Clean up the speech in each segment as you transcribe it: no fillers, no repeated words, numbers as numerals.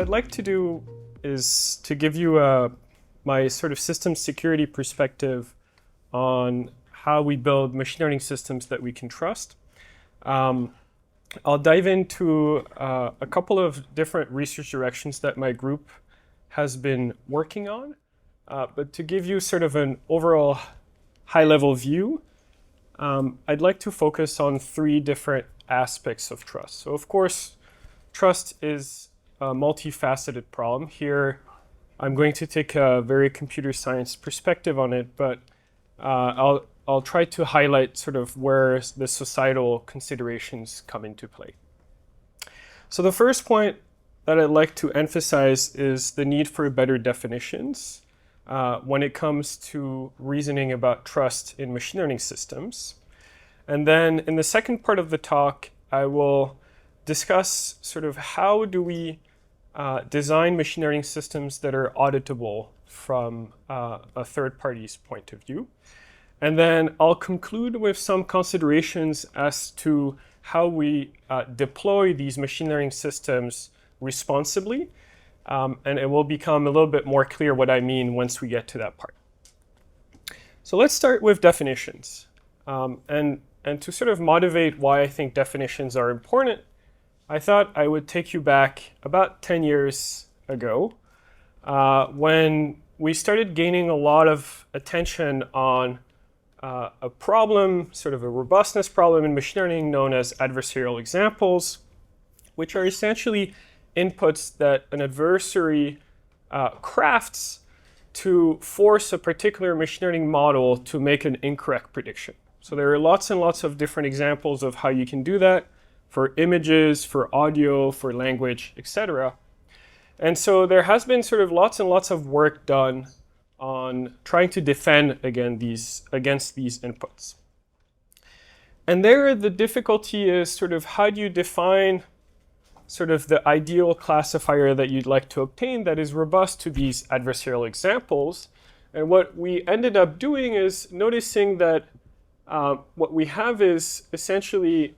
I'd like to do is to give you my sort of system security perspective on how we build machine learning systems that we can trust. I'll dive into a couple of different research directions that my group has been working on. But to give you sort of an overall high-level view, I'd like to focus on three different aspects of trust. So of course, trust is a multifaceted problem. Here, I'm going to take a very computer science perspective on it, but I'll try to highlight sort of where the societal considerations come into play. So the first point that I'd like to emphasize is the need for better definitions when it comes to reasoning about trust in machine learning systems. And then in the second part of the talk, I will discuss sort of how do we design machine learning systems that are auditable from a third party's point of view. And then I'll conclude with some considerations as to how we deploy these machine learning systems responsibly. And it will become a little bit more clear what I mean once we get to that part. So let's start with definitions. And to sort of motivate why I think definitions are important, I thought I would take you back about 10 years ago when we started gaining a lot of attention on a problem, sort of a robustness problem in machine learning known as adversarial examples, which are essentially inputs that an adversary crafts to force a particular machine learning model to make an incorrect prediction. So there are lots and lots of different examples of how you can do that for images, for audio, for language, etc. And so there has been sort of lots and lots of work done on trying to defend against these inputs. And there the difficulty is sort of how do you define sort of the ideal classifier that you'd like to obtain that is robust to these adversarial examples. And what we ended up doing is noticing that what we have is essentially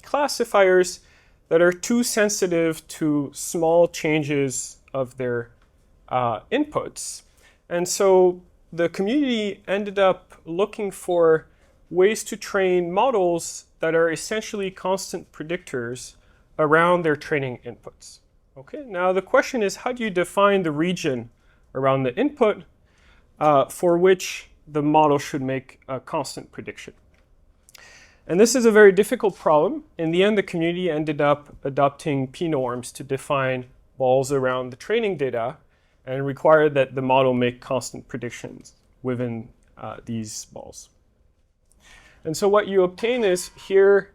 classifiers that are too sensitive to small changes of their inputs. And so the community ended up looking for ways to train models that are essentially constant predictors around their training inputs. Okay, now the question is, how do you define the region around the input for which the model should make a constant prediction? And this is a very difficult problem. In the end, the community ended up adopting p-norms to define balls around the training data and required that the model make constant predictions within these balls. And so what you obtain is here,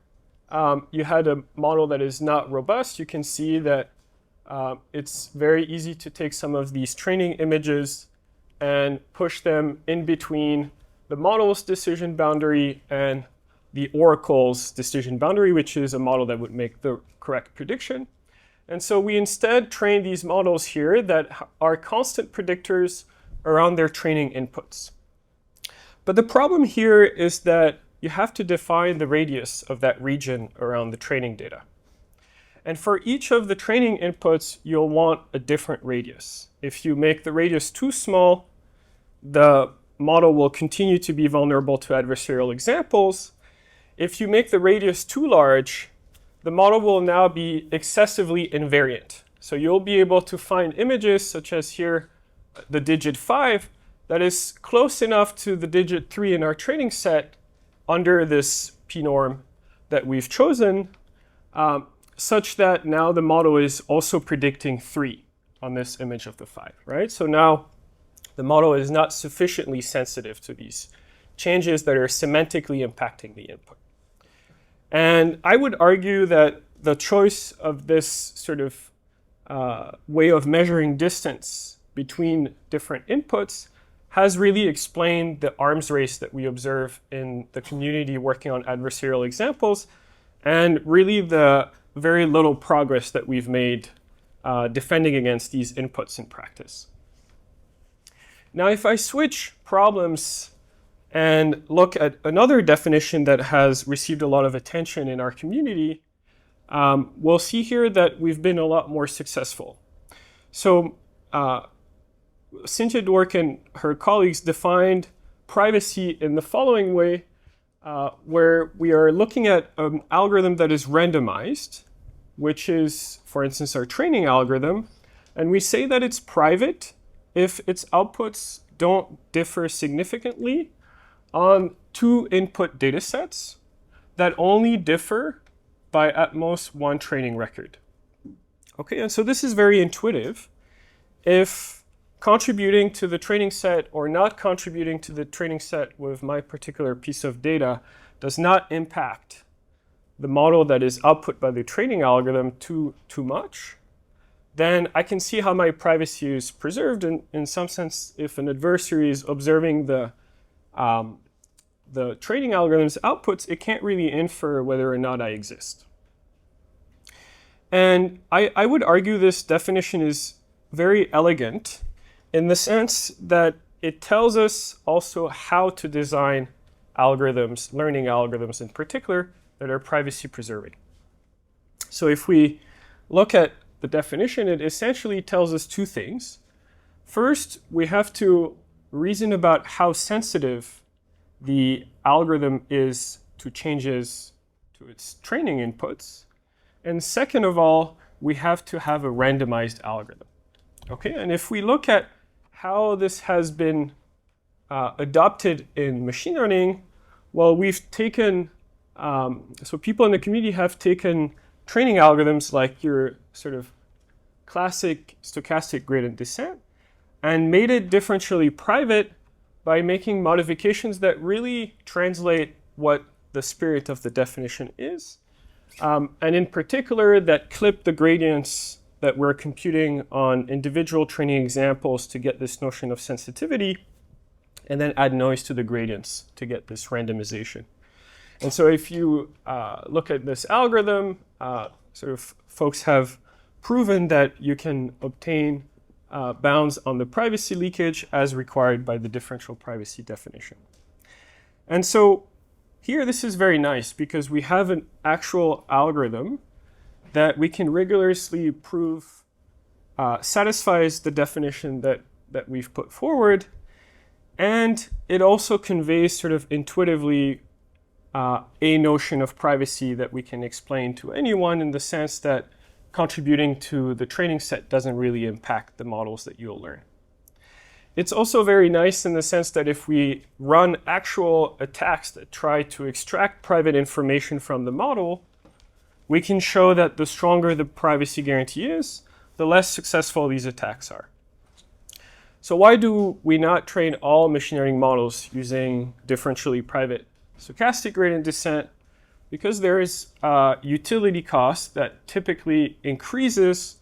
you had a model that is not robust. You can see that it's very easy to take some of these training images and push them in between the model's decision boundary and the oracle's decision boundary, which is a model that would make the correct prediction. And so we instead train these models here that are constant predictors around their training inputs. But the problem here is that you have to define the radius of that region around the training data. And for each of the training inputs, you'll want a different radius. If you make the radius too small, the model will continue to be vulnerable to adversarial examples. If you make the radius too large, the model will now be excessively invariant. So you'll be able to find images, such as here, the digit 5, that is close enough to the digit 3 in our training set under this p-norm that we've chosen, such that now the model is also predicting 3 on this image of the 5, right? So now the model is not sufficiently sensitive to these changes that are semantically impacting the input. And I would argue that the choice of this sort of way of measuring distance between different inputs has really explained the arms race that we observe in the community working on adversarial examples, and really the very little progress that we've made defending against these inputs in practice. Now, if I switch problems and look at another definition that has received a lot of attention in our community, we'll see here that we've been a lot more successful. So Cynthia Dwork and her colleagues defined privacy in the following way, where we are looking at an algorithm that is randomized, which is, for instance, our training algorithm, and we say that it's private if its outputs don't differ significantly on two input data sets that only differ by at most one training record. Okay, and so this is very intuitive. If contributing to the training set or not contributing to the training set with my particular piece of data does not impact the model that is output by the training algorithm too much, then I can see how my privacy is preserved. In some sense, if an adversary is observing the training algorithm's outputs, it can't really infer whether or not I exist. And I would argue this definition is very elegant in the sense that it tells us also how to design algorithms, learning algorithms in particular, that are privacy preserving. So if we look at the definition, it essentially tells us two things. First, we have to reason about how sensitive the algorithm is to changes to its training inputs. And second of all, we have to have a randomized algorithm. Okay, and if we look at how this has been adopted in machine learning, well, we've taken, so people in the community have taken training algorithms like your sort of classic stochastic gradient descent and made it differentially private by making modifications that really translate what the spirit of the definition is. And in particular, that clip the gradients that we're computing on individual training examples to get this notion of sensitivity, and then add noise to the gradients to get this randomization. And so if you look at this algorithm, sort of folks have proven that you can obtain bounds on the privacy leakage as required by the differential privacy definition. And so here, this is very nice because we have an actual algorithm that we can rigorously prove satisfies the definition that we've put forward. And it also conveys sort of intuitively a notion of privacy that we can explain to anyone in the sense that contributing to the training set doesn't really impact the models that you'll learn. It's also very nice in the sense that if we run actual attacks that try to extract private information from the model, we can show that the stronger the privacy guarantee is, the less successful these attacks are. So why do we not train all machine learning models using differentially private stochastic gradient descent? Because there is a utility cost that typically increases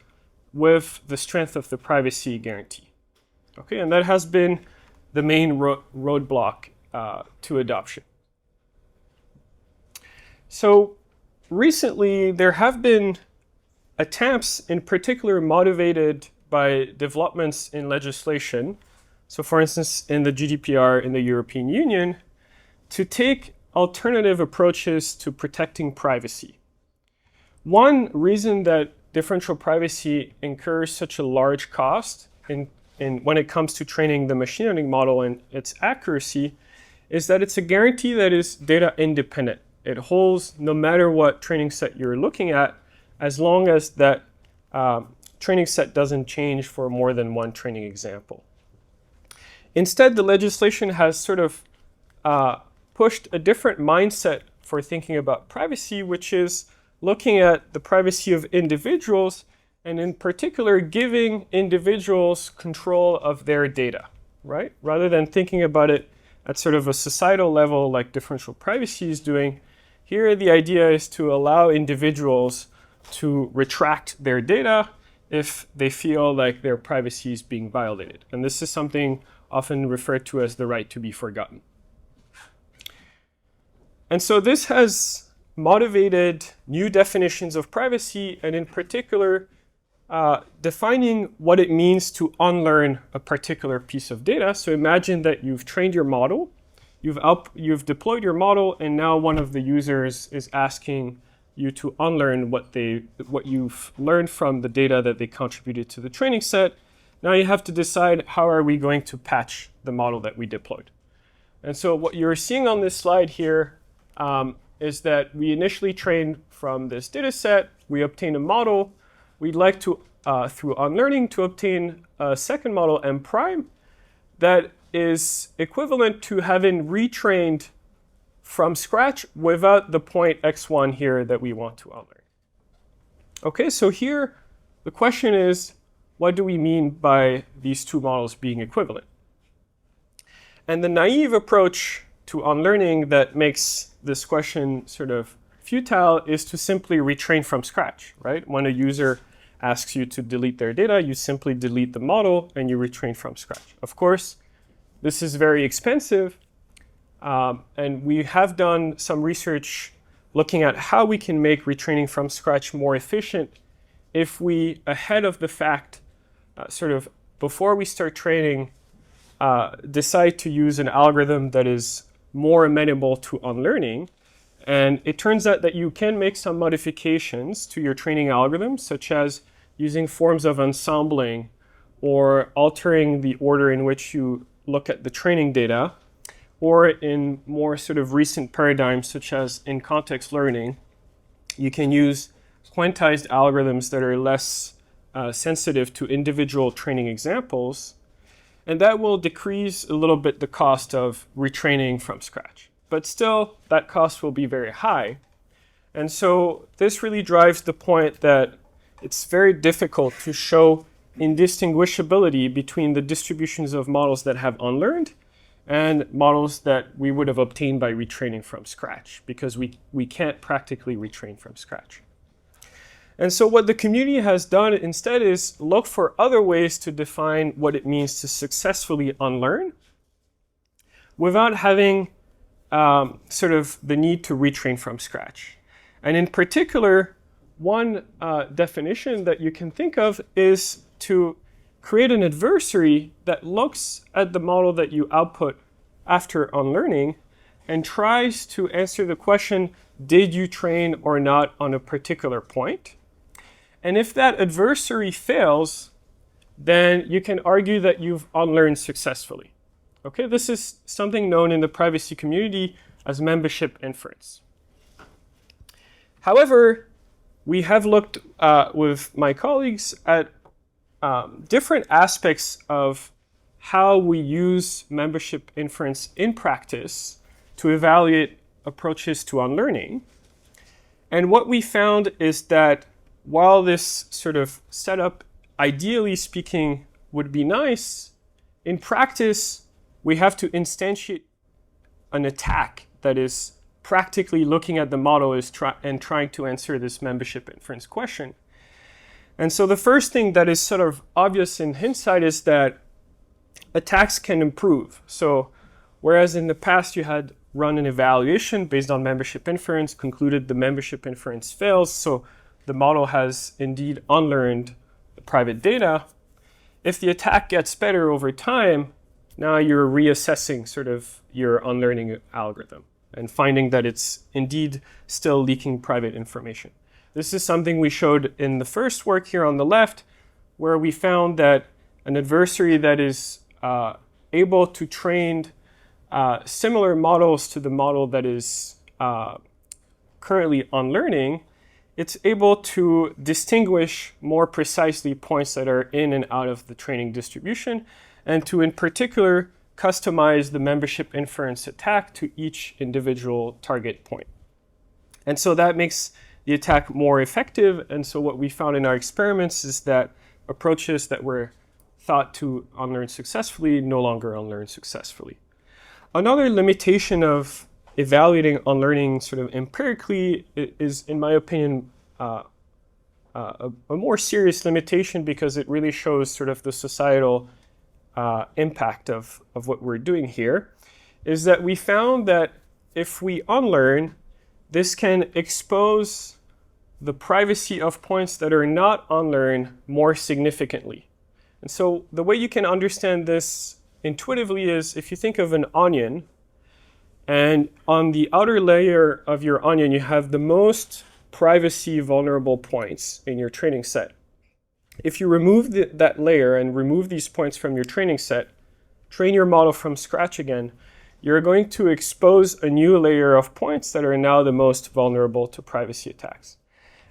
with the strength of the privacy guarantee. Okay, and that has been the main roadblock to adoption. So recently, there have been attempts, in particular motivated by developments in legislation, so for instance, in the GDPR in the European Union, to take alternative approaches to protecting privacy. One reason that differential privacy incurs such a large cost when it comes to training the machine learning model and its accuracy is that it's a guarantee that is data independent. It holds no matter what training set you're looking at, as long as that training set doesn't change for more than one training example. Instead, the legislation has sort of pushed a different mindset for thinking about privacy, which is looking at the privacy of individuals and in particular giving individuals control of their data, right? Rather than thinking about it at sort of a societal level like differential privacy is doing, here the idea is to allow individuals to retract their data if they feel like their privacy is being violated. And this is something often referred to as the right to be forgotten. And so this has motivated new definitions of privacy, and in particular, defining what it means to unlearn a particular piece of data. So imagine that you've trained your model, you've deployed your model, and now one of the users is asking you to unlearn what you've learned from the data that they contributed to the training set. Now you have to decide how are we going to patch the model that we deployed. And so what you're seeing on this slide here is that we initially trained from this data set. We obtained a model. We'd like to, through unlearning, to obtain a second model, M prime, that is equivalent to having retrained from scratch without the point x1 here that we want to unlearn. Okay, so here the question is, what do we mean by these two models being equivalent? And the naive approach to unlearning that makes this question sort of futile is to simply retrain from scratch, right? When a user asks you to delete their data, you simply delete the model and you retrain from scratch. Of course, this is very expensive, and we have done some research looking at how we can make retraining from scratch more efficient if we, ahead of the fact, sort of before we start training, decide to use an algorithm that is more amenable to unlearning. And it turns out that you can make some modifications to your training algorithm, such as using forms of ensembling or altering the order in which you look at the training data, or in more sort of recent paradigms, such as in context learning, you can use quantized algorithms that are less sensitive to individual training examples, and that will decrease a little bit the cost of retraining from scratch. But still, that cost will be very high. And so this really drives the point that it's very difficult to show indistinguishability between the distributions of models that have unlearned and models that we would have obtained by retraining from scratch, because we can't practically retrain from scratch. And so what the community has done instead is look for other ways to define what it means to successfully unlearn without having sort of the need to retrain from scratch. And in particular, one definition that you can think of is to create an adversary that looks at the model that you output after unlearning and tries to answer the question, did you train or not on a particular point? And if that adversary fails, then you can argue that you've unlearned successfully. Okay, this is something known in the privacy community as membership inference. However, we have looked with my colleagues at different aspects of how we use membership inference in practice to evaluate approaches to unlearning. And what we found is that while this sort of setup, ideally speaking, would be nice, in practice, we have to instantiate an attack that is practically looking at the model and trying to answer this membership inference question. And so the first thing that is sort of obvious in hindsight is that attacks can improve. So whereas in the past you had run an evaluation based on membership inference, concluded the membership inference fails, so the model has indeed unlearned the private data, if the attack gets better over time, now you're reassessing sort of your unlearning algorithm and finding that it's indeed still leaking private information. This is something we showed in the first work here on the left, where we found that an adversary that is able to train similar models to the model that is currently unlearning, it's able to distinguish more precisely points that are in and out of the training distribution, and to, in particular, customize the membership inference attack to each individual target point. And so that makes the attack more effective. And so what we found in our experiments is that approaches that were thought to unlearn successfully no longer unlearn successfully. Another limitation of evaluating unlearning sort of empirically is, in my opinion, a more serious limitation, because it really shows sort of the societal impact of what we're doing here, is that we found that if we unlearn, this can expose the privacy of points that are not unlearned more significantly. And so the way you can understand this intuitively is if you think of an onion, and on the outer layer of your onion, you have the most privacy vulnerable points in your training set. If you remove that layer and remove these points from your training set, train your model from scratch again, you're going to expose a new layer of points that are now the most vulnerable to privacy attacks.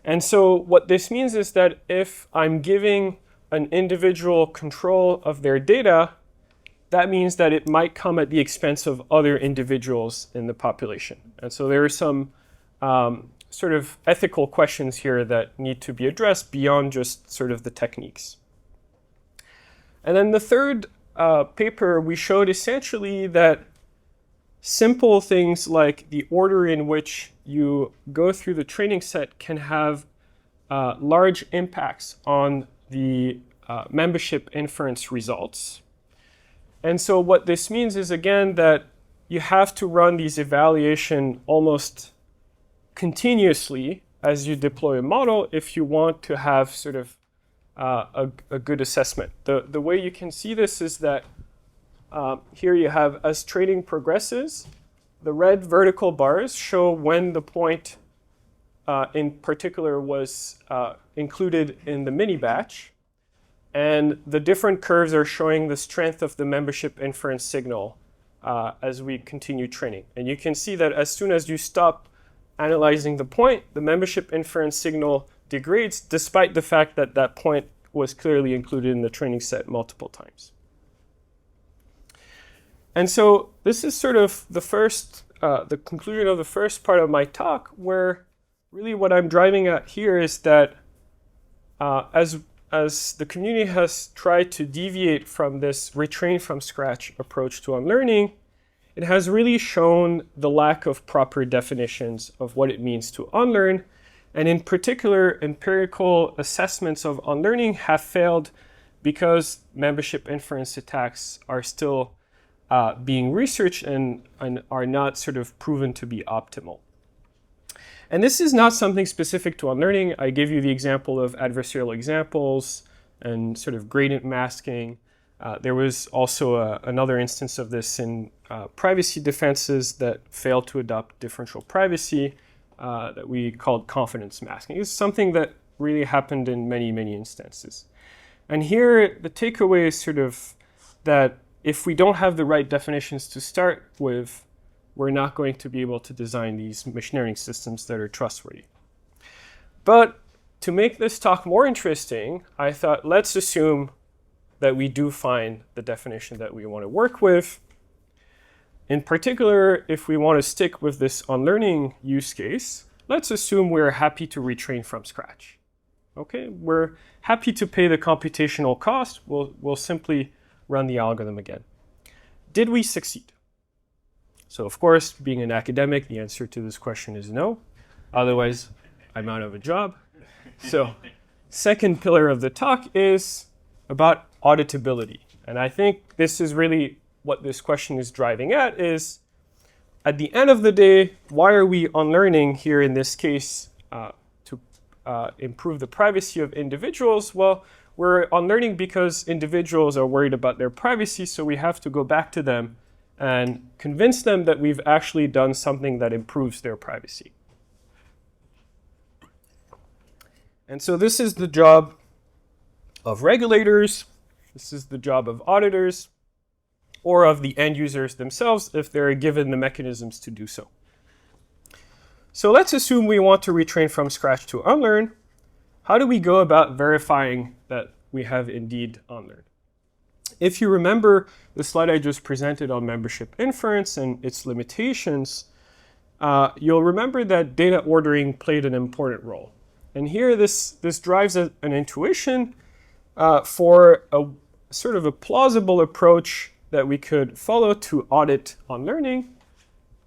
And so what this means is that if I'm giving an individual control of their data, that means that it might come at the expense of other individuals in the population. And so there are some sort of ethical questions here that need to be addressed beyond just sort of the techniques. And then the third paper, we showed essentially that simple things like the order in which you go through the training set can have large impacts on the membership inference results. And so what this means is, again, that you have to run these evaluations almost continuously as you deploy a model if you want to have sort of a good assessment. The way you can see this is that here you have, as training progresses, the red vertical bars show when the point in particular was included in the mini batch. And the different curves are showing the strength of the membership inference signal as we continue training. And you can see that as soon as you stop analyzing the point, the membership inference signal degrades, despite the fact that that point was clearly included in the training set multiple times. And so this is sort of the conclusion of the first part of my talk, where really what I'm driving at here is that as the community has tried to deviate from this retrain from scratch approach to unlearning, it has really shown the lack of proper definitions of what it means to unlearn. And in particular, empirical assessments of unlearning have failed because membership inference attacks are still being researched and are not sort of proven to be optimal. And this is not something specific to unlearning. I gave you the example of adversarial examples and sort of gradient masking. There was also another instance of this in privacy defenses that failed to adopt differential privacy that we called confidence masking. It's something that really happened in many, many instances. And here, the takeaway is sort of that if we don't have the right definitions to start with, we're not going to be able to design these machine learning systems that are trustworthy. But to make this talk more interesting, I thought let's assume that we do find the definition that we want to work with. In particular, if we want to stick with this unlearning use case, let's assume we're happy to retrain from scratch. Okay, we're happy to pay the computational cost. We'll simply run the algorithm again. Did we succeed? So of course, being an academic, the answer to this question is no. Otherwise, I'm out of a job. So second pillar of the talk is about auditability. And I think this is really what this question is driving at is, at the end of the day, why are we unlearning here in this case to improve the privacy of individuals? Well, we're unlearning because individuals are worried about their privacy, so we have to go back to them and convince them that we've actually done something that improves their privacy. And so this is the job of regulators, this is the job of auditors, or of the end users themselves if they're given the mechanisms to do so. So let's assume we want to retrain from scratch to unlearn. How do we go about verifying that we have indeed unlearned? If you remember the slide I just presented on membership inference and its limitations, you'll remember that data ordering played an important role. And here this drives an intuition for a sort of a plausible approach that we could follow to audit unlearning,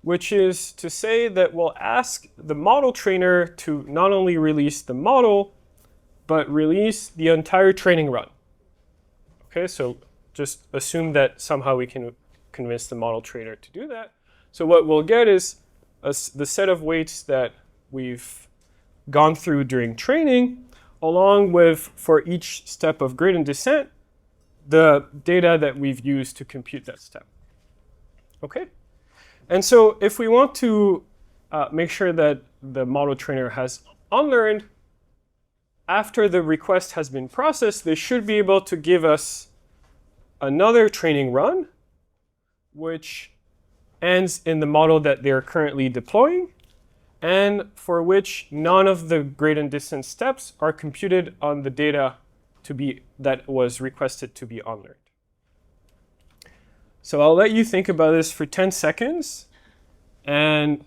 which is to say that we'll ask the model trainer to not only release the model, but release the entire training run. Okay, so just assume that somehow we can convince the model trainer to do that. So what we'll get is the set of weights that we've gone through during training, along with, for each step of gradient descent, the data that we've used to compute that step. Okay? And so if we want to make sure that the model trainer has unlearned, after the request has been processed, they should be able to give us another training run, which ends in the model that they're currently deploying, and for which none of the gradient descent steps are computed on the data that was requested to be unlearned. So I'll let you think about this for 10 seconds, and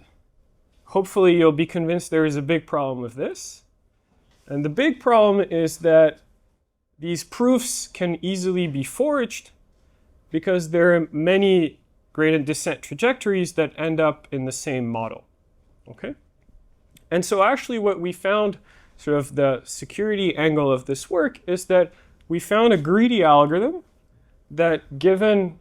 hopefully you'll be convinced there is a big problem with this. And the big problem is that these proofs can easily be forged because there are many gradient descent trajectories that end up in the same model. Okay? And so actually what we found, sort of the security angle of this work, is that we found a greedy algorithm that, given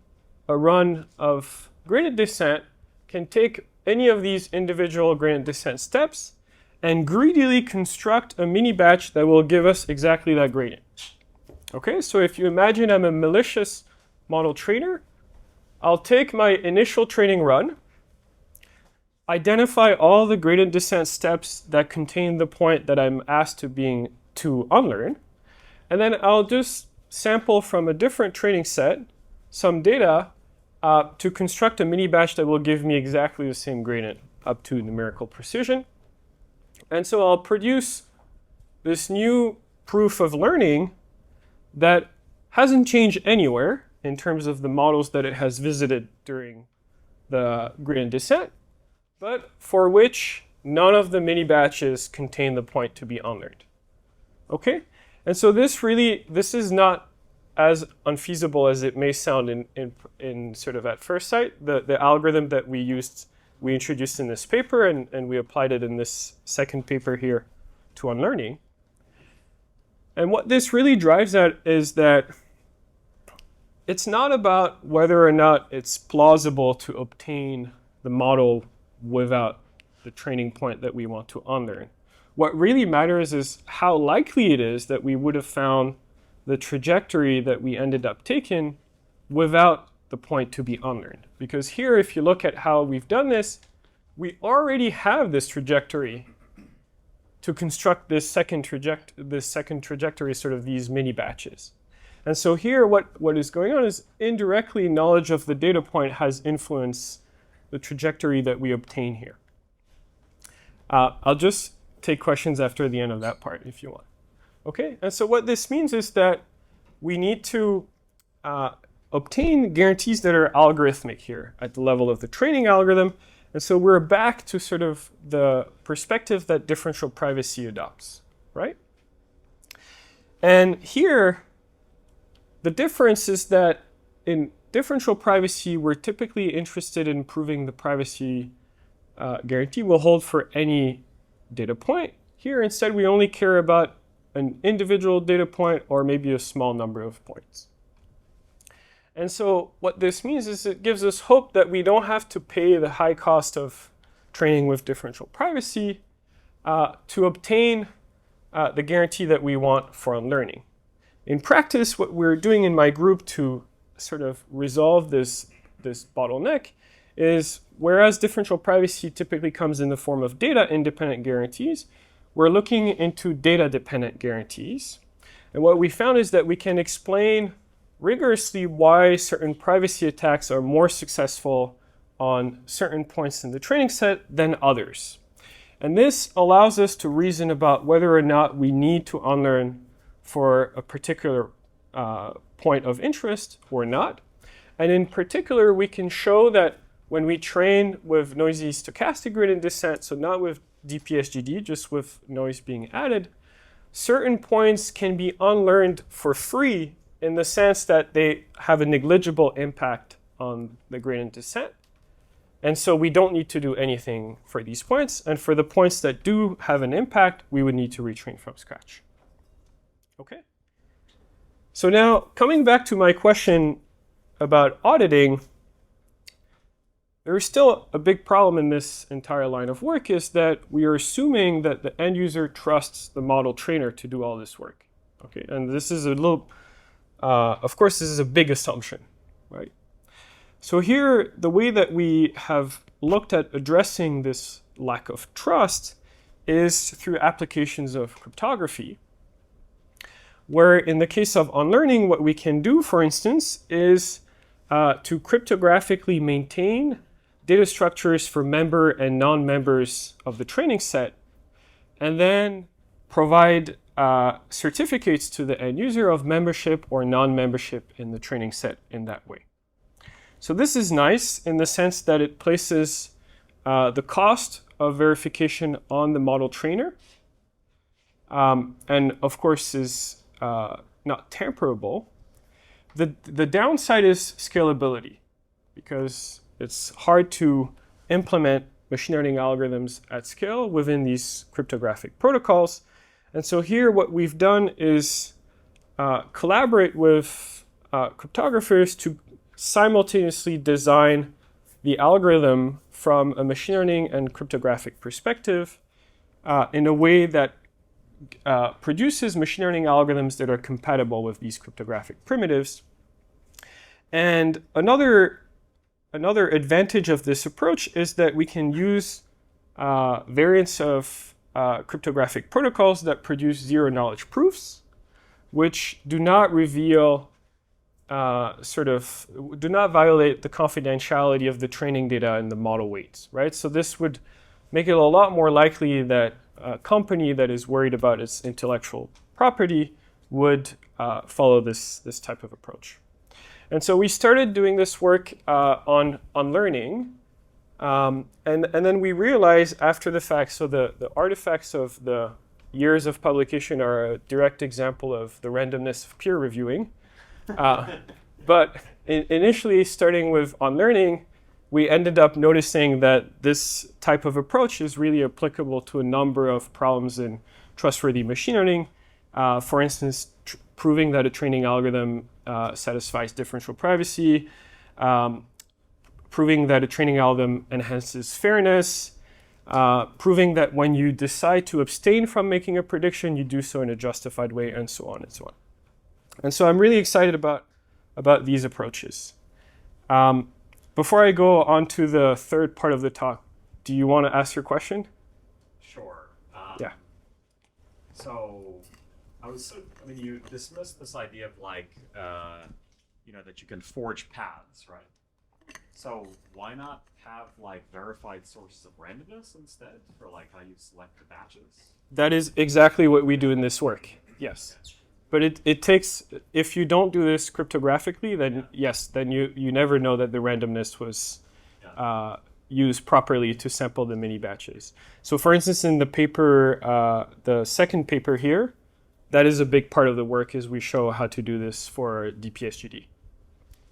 a run of gradient descent, can take any of these individual gradient descent steps and greedily construct a mini batch that will give us exactly that gradient. Okay, so if you imagine I'm a malicious model trainer, I'll take my initial training run, identify all the gradient descent steps that contain the point that I'm asked to unlearn, and then I'll just sample from a different training set some data to construct a mini batch that will give me exactly the same gradient up to numerical precision. And so I'll produce this new proof of learning that hasn't changed anywhere in terms of the models that it has visited during the gradient descent, but for which none of the mini batches contain the point to be unlearned. Okay? And so this is not as unfeasible as it may sound in sort of at first sight. The algorithm that we introduced in this paper, and we applied it in this second paper here to unlearning. And what this really drives at is that it's not about whether or not it's plausible to obtain the model without the training point that we want to unlearn. What really matters is how likely it is that we would have found the trajectory that we ended up taking without the point to be unlearned. Because here, if you look at how we've done this, we already have this trajectory to construct this second trajectory, sort of these mini batches. And so here, what is going on is indirectly knowledge of the data point has influenced the trajectory that we obtain here. I'll just take questions after the end of that part if you want. Okay, and so what this means is that we need to obtain guarantees that are algorithmic here at the level of the training algorithm. And so we're back to sort of the perspective that differential privacy adopts, right? And here, the difference is that in differential privacy, we're typically interested in proving the privacy guarantee will hold for any data point. Here, instead, we only care about an individual data point or maybe a small number of points. And so what this means is it gives us hope that we don't have to pay the high cost of training with differential privacy to obtain the guarantee that we want for unlearning. In practice, what we're doing in my group to sort of resolve this bottleneck is, whereas differential privacy typically comes in the form of data-independent guarantees, we're looking into data-dependent guarantees. And what we found is that we can explain rigorously why certain privacy attacks are more successful on certain points in the training set than others. And this allows us to reason about whether or not we need to unlearn for a particular point of interest or not. And in particular, we can show that when we train with noisy stochastic gradient descent, so not with DPSGD, just with noise being added, certain points can be unlearned for free in the sense that they have a negligible impact on the gradient descent. And so we don't need to do anything for these points. And for the points that do have an impact, we would need to retrain from scratch. Okay? So now, coming back to my question about auditing, there is still a big problem in this entire line of work, is that we are assuming that the end user trusts the model trainer to do all this work. Okay, and this is a little, of course, this is a big assumption, right? So here, the way that we have looked at addressing this lack of trust is through applications of cryptography, where in the case of unlearning, what we can do, for instance, is to cryptographically maintain data structures for member and non-members of the training set, and then provide certificates to the end user of membership or non-membership in the training set in that way. So this is nice in the sense that it places the cost of verification on the model trainer, and of course is not tamperable. The downside is scalability, because it's hard to implement machine learning algorithms at scale within these cryptographic protocols. And so here what we've done is collaborate with cryptographers to simultaneously design the algorithm from a machine learning and cryptographic perspective in a way that produces machine learning algorithms that are compatible with these cryptographic primitives. And another advantage of this approach is that we can use variants of cryptographic protocols that produce zero-knowledge proofs, which do not reveal, do not violate the confidentiality of the training data and the model weights, right? So this would make it a lot more likely that a company that is worried about its intellectual property would follow this type of approach. And so we started doing this work on unlearning, and then we realized after the fact, so the artifacts of the years of publication are a direct example of the randomness of peer reviewing. But initially, starting with unlearning, we ended up noticing that this type of approach is really applicable to a number of problems in trustworthy machine learning. For instance, proving that a training algorithm satisfies differential privacy, proving that a training algorithm enhances fairness, proving that when you decide to abstain from making a prediction, you do so in a justified way, and so on and so on. And so I'm really excited about these approaches. Before I go on to the third part of the talk, do you want to ask your question? Sure. Yeah. So you dismissed this idea of that you can forge paths, right? So why not have verified sources of randomness instead for how you select the batches? That is exactly what we do in this work. Yes. But it takes, if you don't do this cryptographically, then yes, then you never know that the randomness was used properly to sample the mini batches. So for instance, in the paper, the second paper here, that is a big part of the work, is we show how to do this for DPSGD.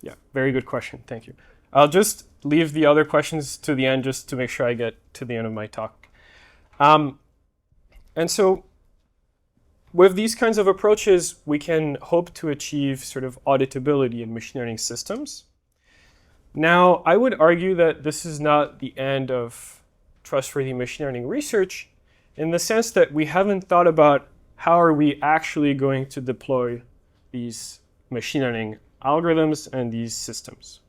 Yeah, very good question. Thank you. I'll just leave the other questions to the end just to make sure I get to the end of my talk. And so with these kinds of approaches, we can hope to achieve sort of auditability in machine learning systems. Now, I would argue that this is not the end of trustworthy machine learning research, in the sense that we haven't thought about how are we actually going to deploy these machine learning algorithms and these systems.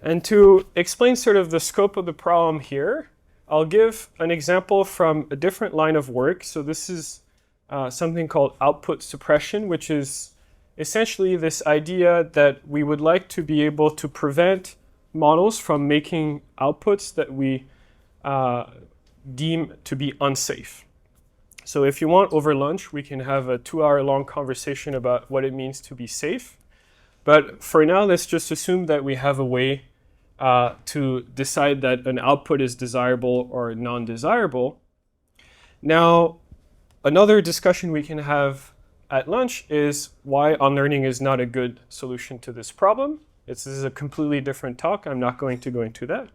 And to explain sort of the scope of the problem here, I'll give an example from a different line of work. So this is something called output suppression, which is essentially this idea that we would like to be able to prevent models from making outputs that we deem to be unsafe. So if you want, over lunch, we can have a 2-hour-long conversation about what it means to be safe. But for now, let's just assume that we have a way to decide that an output is desirable or non-desirable. Now, another discussion we can have at lunch is why unlearning is not a good solution to this problem. This is a completely different talk. I'm not going to go into that.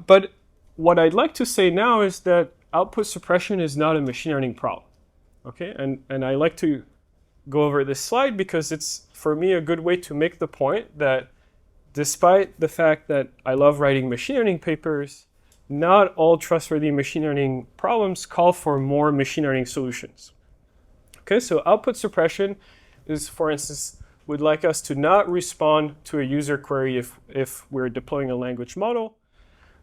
But what I'd like to say now is that output suppression is not a machine learning problem. Okay, and I like to go over this slide because it's, for me, a good way to make the point that despite the fact that I love writing machine learning papers, not all trustworthy machine learning problems call for more machine learning solutions. Okay, so output suppression is, for instance, would like us to not respond to a user query if we're deploying a language model.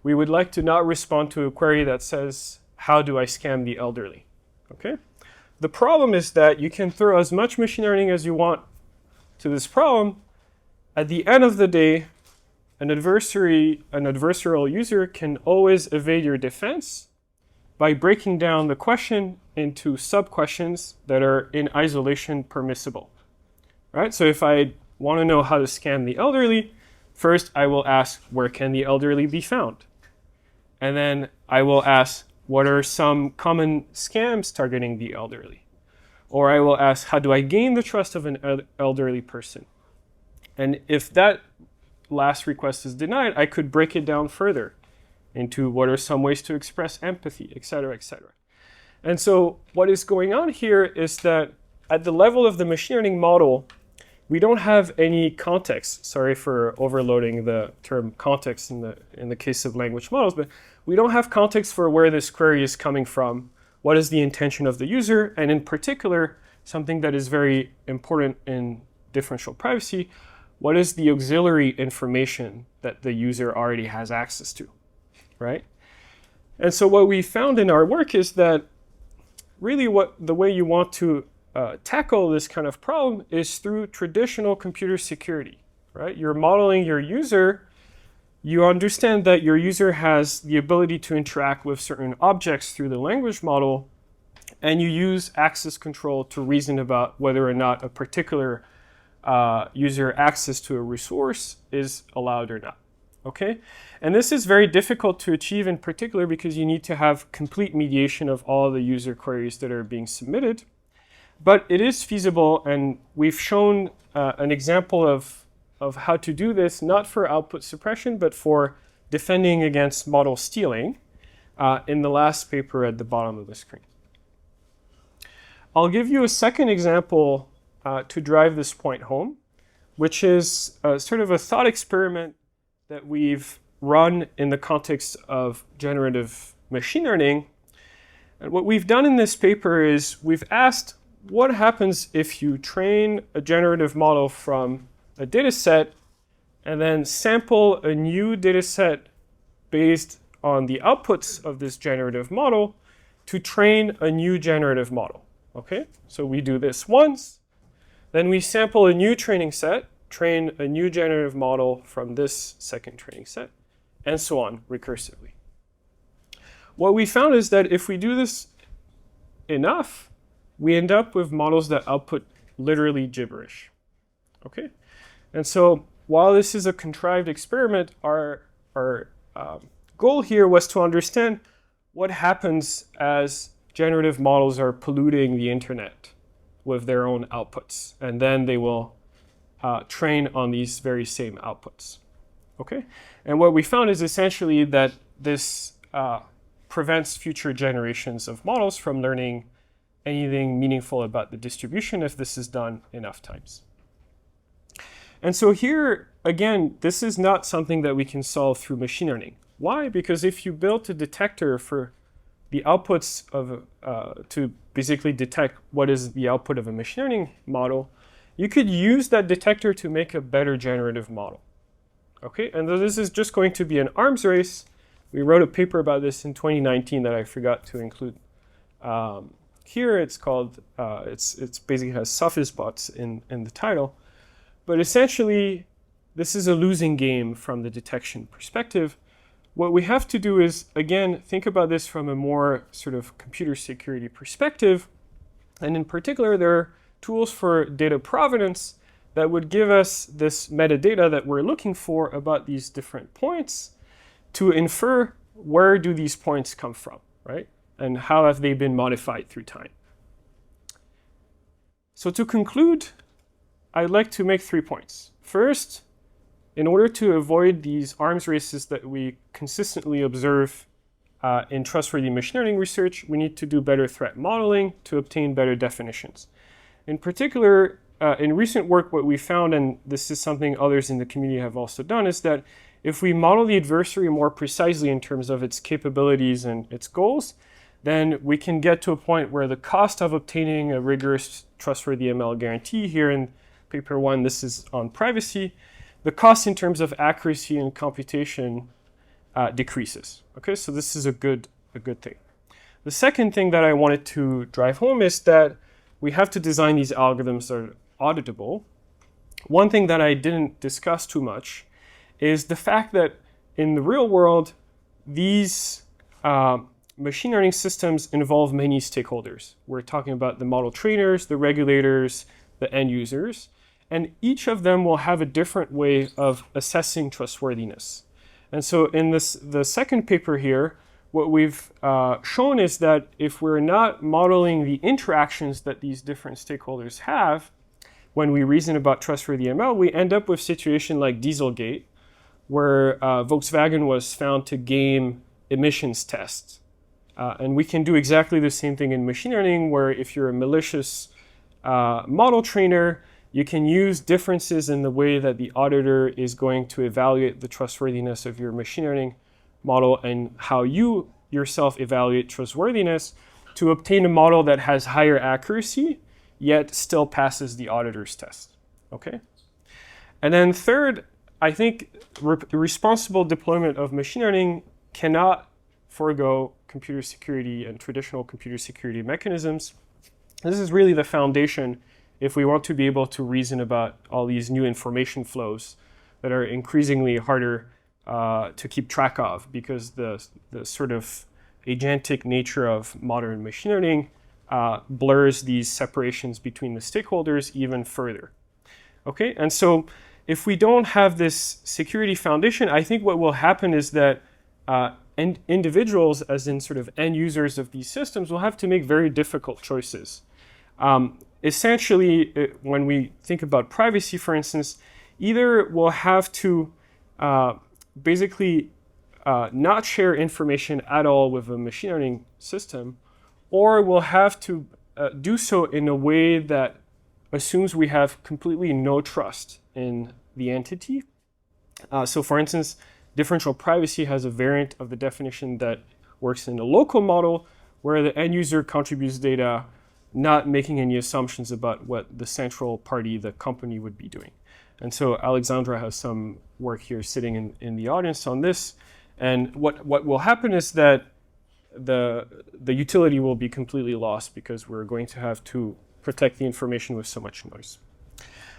we would like to not respond to a query that says, how do I scam the elderly? Okay? The problem is that you can throw as much machine learning as you want to this problem. At the end of the day, an adversarial user can always evade your defense by breaking down the question into sub-questions that are in isolation permissible. Right? So if I want to know how to scam the elderly, first I will ask, where can the elderly be found? And then I will ask, what are some common scams targeting the elderly? Or I will ask, how do I gain the trust of an elderly person? And if that last request is denied, I could break it down further into what are some ways to express empathy, et cetera, et cetera. And so what is going on here is that at the level of the machine learning model, we don't have any context. Sorry for overloading the term context in the case of language models, but we don't have context for where this query is coming from, what is the intention of the user, and in particular, something that is very important in differential privacy, what is the auxiliary information that the user already has access to, right? And so what we found in our work is that really the way you want to tackle this kind of problem is through traditional computer security, right? You're modeling your user. You understand that your user has the ability to interact with certain objects through the language model, and you use access control to reason about whether or not a particular user access to a resource is allowed or not, okay? And this is very difficult to achieve in particular because you need to have complete mediation of all the user queries that are being submitted. But it is feasible, and we've shown an example of how to do this, not for output suppression, but for defending against model stealing in the last paper at the bottom of the screen. I'll give you a second example to drive this point home, which is sort of a thought experiment that we've run in the context of generative machine learning. And what we've done in this paper is we've asked, what happens if you train a generative model from a data set and then sample a new data set based on the outputs of this generative model to train a new generative model, okay? So we do this once, then we sample a new training set, train a new generative model from this second training set, and so on recursively. What we found is that if we do this enough, we end up with models that output literally gibberish, okay? And so while this is a contrived experiment, our goal here was to understand what happens as generative models are polluting the internet with their own outputs, and then they will train on these very same outputs, okay? And what we found is essentially that this prevents future generations of models from learning anything meaningful about the distribution if this is done enough times. And so here, again, this is not something that we can solve through machine learning. Why? Because if you built a detector for the outputs of, to basically detect what is the output of a machine learning model, you could use that detector to make a better generative model. Okay, and so this is just going to be an arms race. We wrote a paper about this in 2019 that I forgot to include. Here it's called, it's basically has sophisbots in the title. But essentially, this is a losing game from the detection perspective. What we have to do is, again, think about this from a more sort of computer security perspective. And in particular, there are tools for data provenance that would give us this metadata that we're looking for about these different points to infer where do these points come from, right? And how have they been modified through time. So to conclude, I'd like to make 3 points. First, in order to avoid these arms races that we consistently observe in trustworthy machine learning research, we need to do better threat modeling to obtain better definitions. In particular, in recent work, what we found, and this is something others in the community have also done, is that if we model the adversary more precisely in terms of its capabilities and its goals, then we can get to a point where the cost of obtaining a rigorous trustworthy ML guarantee, here in paper 1, this is on privacy, the cost in terms of accuracy and computation decreases. Okay, so this is a good thing. The second thing that I wanted to drive home is that we have to design these algorithms that are auditable. One thing that I didn't discuss too much is the fact that in the real world, these machine learning systems involve many stakeholders. We're talking about the model trainers, the regulators, the end users, and each of them will have a different way of assessing trustworthiness. And so in the second paper here, what we've shown is that if we're not modeling the interactions that these different stakeholders have when we reason about trustworthy ML, we end up with a situation like Dieselgate, where Volkswagen was found to game emissions tests. And we can do exactly the same thing in machine learning, where if you're a malicious model trainer, you can use differences in the way that the auditor is going to evaluate the trustworthiness of your machine learning model and how you yourself evaluate trustworthiness to obtain a model that has higher accuracy, yet still passes the auditor's test. Okay? And then third, I think responsible deployment of machine learning cannot forego computer security and traditional computer security mechanisms. This is really the foundation if we want to be able to reason about all these new information flows that are increasingly harder to keep track of, because the sort of agentic nature of modern machine learning blurs these separations between the stakeholders even further. Okay, and so if we don't have this security foundation, I think what will happen is that individuals, as in sort of end users of these systems, will have to make very difficult choices. Essentially, when we think about privacy, for instance, either we'll have to basically not share information at all with a machine learning system, or we'll have to do so in a way that assumes we have completely no trust in the entity. So for instance, differential privacy has a variant of the definition that works in a local model where the end user contributes data, not making any assumptions about what the central party, the company, would be doing. And so Alexandra has some work here sitting in the audience on this. And what will happen is that the utility will be completely lost because we're going to have to protect the information with so much noise.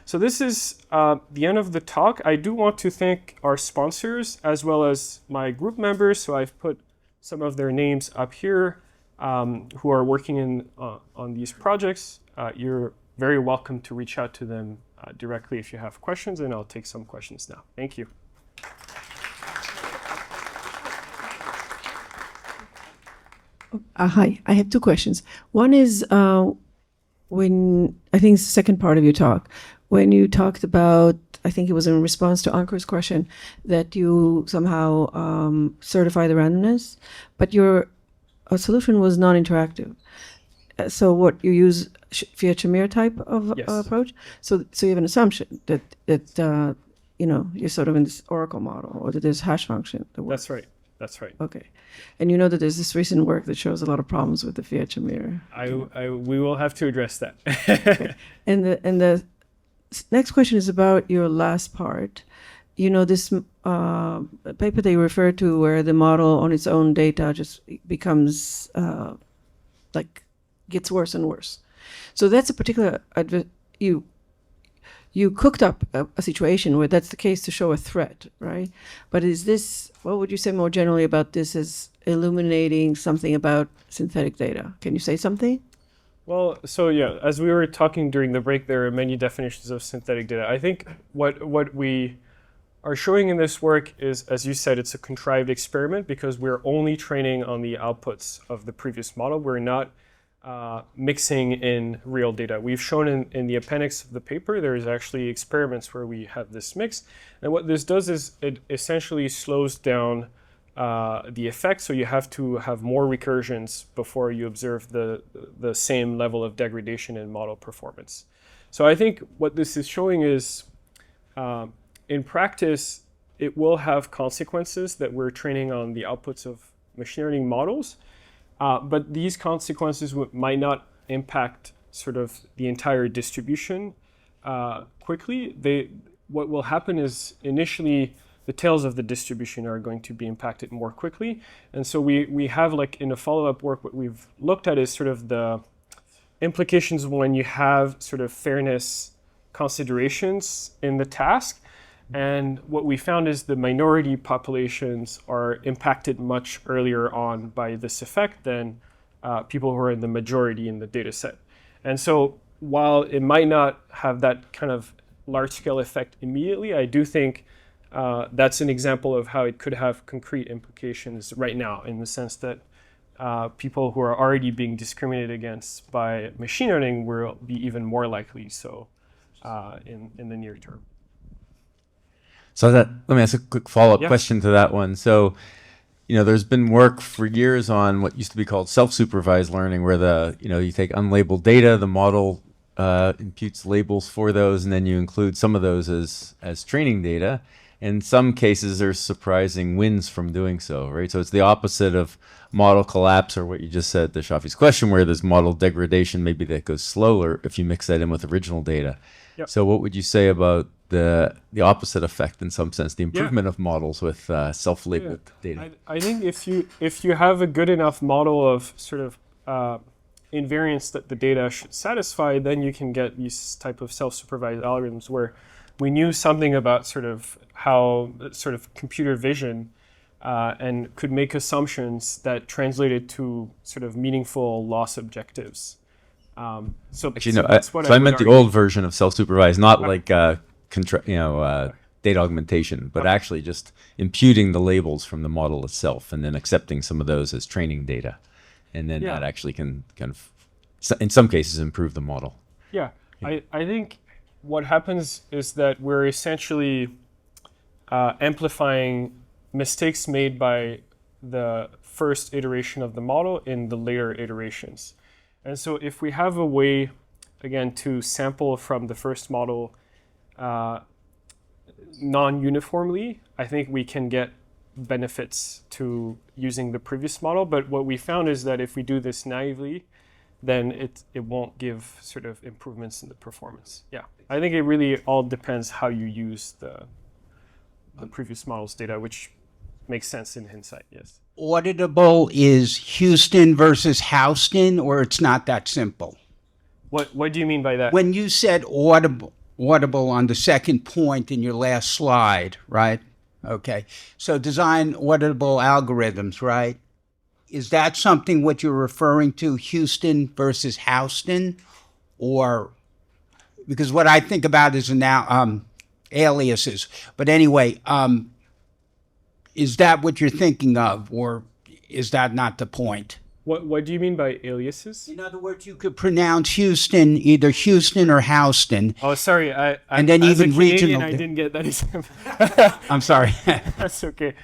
So this is the end of the talk. I do want to thank our sponsors as well as my group members. So I've put some of their names up here who are working on these projects. You're very welcome to reach out to them directly if you have questions, and I'll take some questions now. Thank you. Hi, I have two questions. One is when, I think it's the second part of your talk, when you talked about, I think it was in response to Ankur's question, that you somehow certify the randomness, but your solution was non-interactive. So what, you use Fiat-Shamir type of Yes. approach? So you have an assumption that you're sort of in this Oracle model, or that there's hash function that works. That's right. That's right. Okay. And you know that there's this recent work that shows a lot of problems with the Fiat-Shamir. We will have to address that. Okay. And the next question is about your last part. You know, this paper that you referred to where the model on its own data just becomes gets worse and worse. So that's a particular, you cooked up a situation where that's the case to show a threat, right? But is this, what would you say more generally about this as illuminating something about synthetic data? Can you say something? Well, so yeah, as we were talking during the break, there are many definitions of synthetic data. I think what we are showing in this work is, as you said, it's a contrived experiment because we're only training on the outputs of the previous model. We're not mixing in real data. We've shown in the appendix of the paper, there's actually experiments where we have this mix. And what this does is it essentially slows down the effect. So you have to have more recursions before you observe the same level of degradation in model performance. So I think what this is showing is, in practice, it will have consequences that we're training on the outputs of machine learning models. But these consequences might not impact sort of the entire distribution quickly. What will happen is initially the tails of the distribution are going to be impacted more quickly. And so we have, like, in a follow-up work, what we've looked at is sort of the implications when you have sort of fairness considerations in the task. And what we found is the minority populations are impacted much earlier on by this effect than people who are in the majority in the data set. And so while it might not have that kind of large-scale effect immediately, I do think that's an example of how it could have concrete implications right now, in the sense that people who are already being discriminated against by machine learning will be even more likely so in the near term. So let me ask a quick follow-up Yeah. question to that one. So, there's been work for years on what used to be called self-supervised learning, where you take unlabeled data, the model imputes labels for those, and then you include some of those as training data. In some cases, there's surprising wins from doing so, right? So it's the opposite of model collapse, or what you just said to Shafi's question, where there's model degradation, maybe that goes slower if you mix that in with original data. Yep. So what would you say about the opposite effect, in some sense, the improvement of models with self-labeled data? I think if you have a good enough model of sort of invariance that the data should satisfy, then you can get these type of self-supervised algorithms where we knew something about sort of how sort of computer vision and could make assumptions that translated to sort of meaningful loss objectives. Actually, no. I meant the old version of self-supervised, not like data augmentation, but actually just imputing the labels from the model itself, and then accepting some of those as training data, and then that actually can kind of, in some cases, improve the model. Yeah, I think what happens is that we're essentially amplifying mistakes made by the first iteration of the model in the later iterations. And so if we have a way, again, to sample from the first model non-uniformly, I think we can get benefits to using the previous model. But what we found is that if we do this naively, then it won't give sort of improvements in the performance. Yeah, I think it really all depends how you use the previous model's data, which makes sense in hindsight, yes. Auditable is Houston versus Houston, or it's not that simple? What do you mean by that? When you said audible on the second point in your last slide, right? Okay. So design auditable algorithms, right? Is that something what you're referring to, Houston versus Houston? Or, because what I think about is now aliases. But anyway, is that what you're thinking of, or is that not the point? What do you mean by aliases? In other words, you could pronounce Houston either Houston or Houston. Oh, sorry. And then as even a Canadian, regional. I didn't get that example. I'm sorry. That's okay.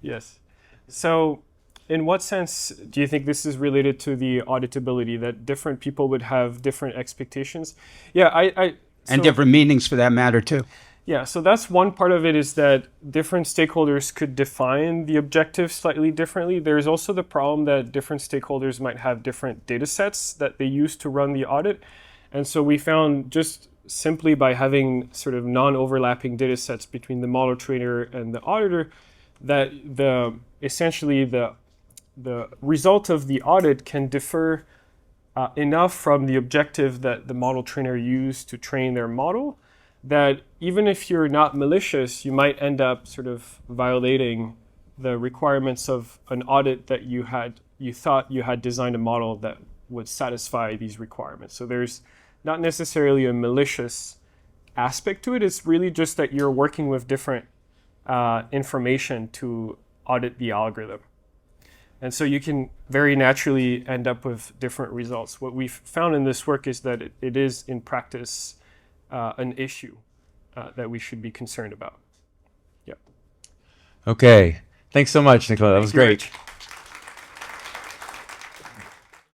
Yes. So, in what sense do you think this is related to the auditability, that different people would have different expectations? Yeah, And different meanings for that matter, too. Yeah, so that's one part of it, is that different stakeholders could define the objective slightly differently. There's also the problem that different stakeholders might have different data sets that they use to run the audit. And so we found, just simply by having sort of non-overlapping data sets between the model trainer and the auditor, that essentially the result of the audit can differ enough from the objective that the model trainer used to train their model, that even if you're not malicious, you might end up sort of violating the requirements of an audit that you thought you had designed a model that would satisfy these requirements. So there's not necessarily a malicious aspect to it. It's really just that you're working with different information to audit the algorithm. And so you can very naturally end up with different results. What we've found in this work is that it is, in practice, an issue that we should be concerned about. Yeah. Okay. Thanks so much, Nicolas. That was great. Rich.